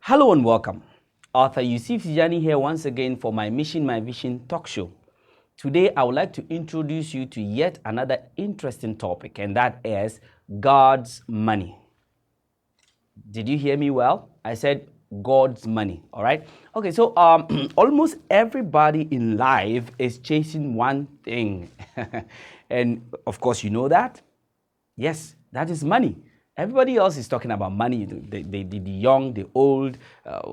Hello and welcome. Author Yussif Tijani here once again for my Mission, My Vision talk show. Today, I would like to introduce you to yet another interesting topic, and that is God's money. Did you hear me well? I said God's money, all right? Okay, so almost everybody in life is chasing one thing. And of course, you know that? Yes, that is money. Everybody else is talking about money, the young, the old,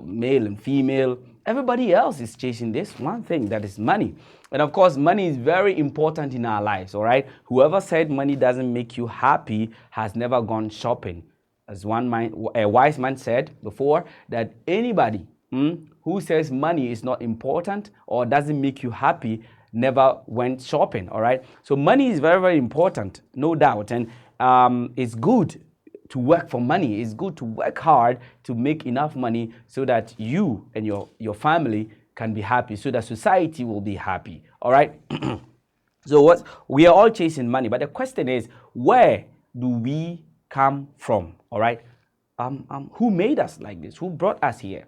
male and female. Everybody else is chasing this one thing, that is money. And of course, money is very important in our lives, all right? Whoever said money doesn't make you happy has never gone shopping. As a wise man said before, that anybody who says money is not important or doesn't make you happy never went shopping, all right? So money is very, very important, no doubt. And it's good to work for money. It's good to work hard to make enough money so that you and your family can be happy, so that society will be happy, all right? So we are all chasing money, but the question is, where do we come from, all right? Who made us like this? Who brought us here?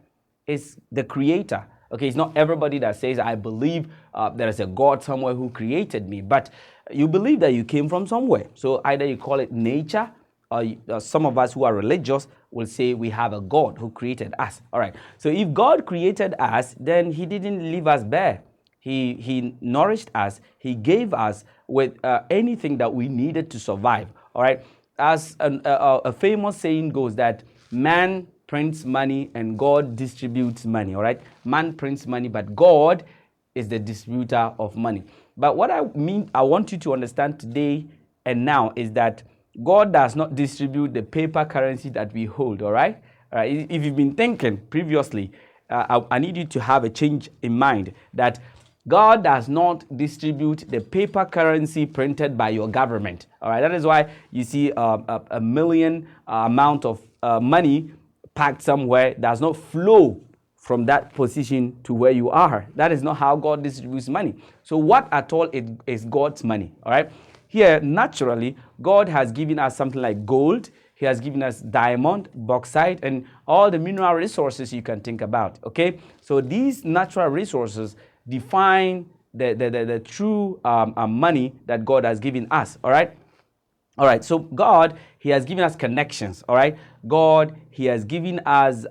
It's the Creator. Okay, it's not everybody that says, I believe there is a God somewhere who created me, but you believe that you came from somewhere. So either you call it nature, or some of us who are religious will say we have a God who created us. All right, so if God created us, then he didn't leave us bare. He nourished us. He gave us with anything that we needed to survive. All right, as a famous saying goes that man prints money and God distributes money, all right? Man prints money, but God is the distributor of money. But what I want you to understand today and now is that God does not distribute the paper currency that we hold, all right? All right. If you've been thinking previously, I need you to have a change in mind that God does not distribute the paper currency printed by your government, all right? That is why you see a million amount of money packed somewhere does not flow from that position to where you are. That is not how God distributes money. So what at all is God's money, all right? Here, naturally, God has given us something like gold. He has given us diamond, bauxite, and all the mineral resources you can think about, okay? So these natural resources define the true money that God has given us, all right? All right, so God, he has given us connections, all right? God, he has given us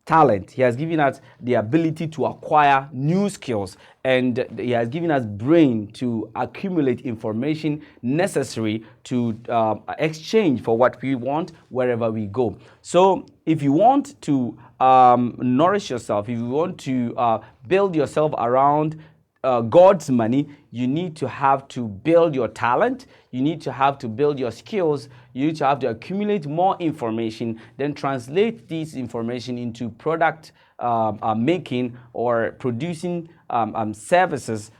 talent. He has given us the ability to acquire new skills, and he has given us brain to accumulate information necessary to exchange for what we want wherever we go. So if you want to nourish yourself, if you want to build yourself around God's money, you need to have to build your talent, you need to have to build your skills, you need to have to accumulate more information, then translate this information into product making or producing services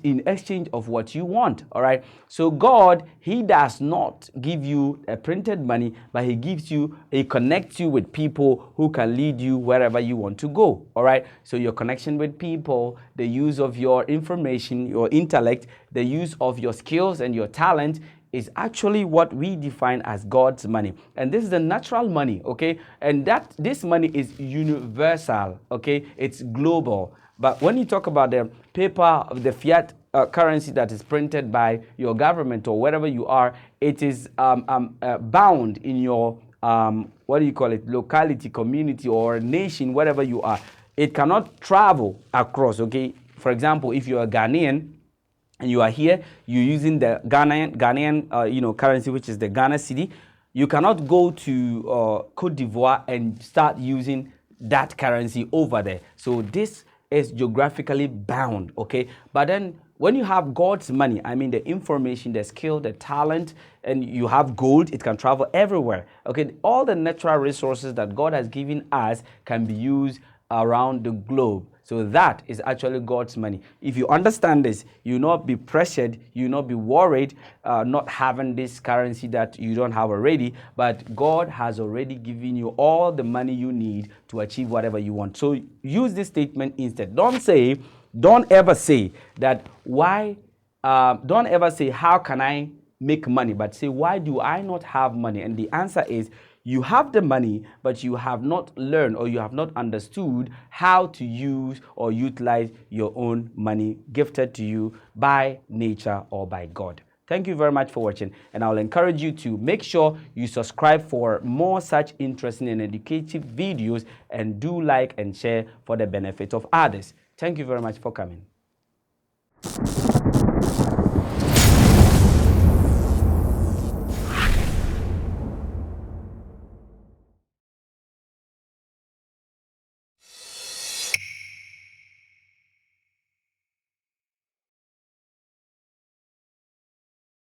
in exchange of what you want, all right? So God, he does not give you a printed money, but he connects you with people who can lead you wherever you want to go, all right? So your connection with people, the use of your information, your intellect, the use of your skills and your talent is actually what we define as God's money. And this is the natural money, okay? And this money is universal, okay? It's global. But when you talk about the paper, the fiat currency that is printed by your government or wherever you are, it is bound in your, locality, community, or nation, wherever you are. It cannot travel across, okay? For example, if you're a Ghanaian, and you are here, you're using the Ghanaian currency, which is the Ghana cedi, you cannot go to Cote d'Ivoire and start using that currency over there. So this is geographically bound, okay? But then when you have God's money, I mean the information, the skill, the talent, and you have gold, it can travel everywhere, okay? All the natural resources that God has given us can be used around the globe. So that is actually God's money. If you understand this, you will not be pressured, you will not be worried not having this currency that you don't have already, but God has already given you all the money you need to achieve whatever you want. So use this statement instead. Don't ever say that don't ever say, how can I make money? But say, why do I not have money? And the answer is, You have the money, but you have not learned or you have not understood how to use or utilize your own money gifted to you by nature or by God. Thank you very much for watching, and I'll encourage you to make sure you subscribe for more such interesting and educative videos, and do like and share for the benefit of others. Thank you very much for coming.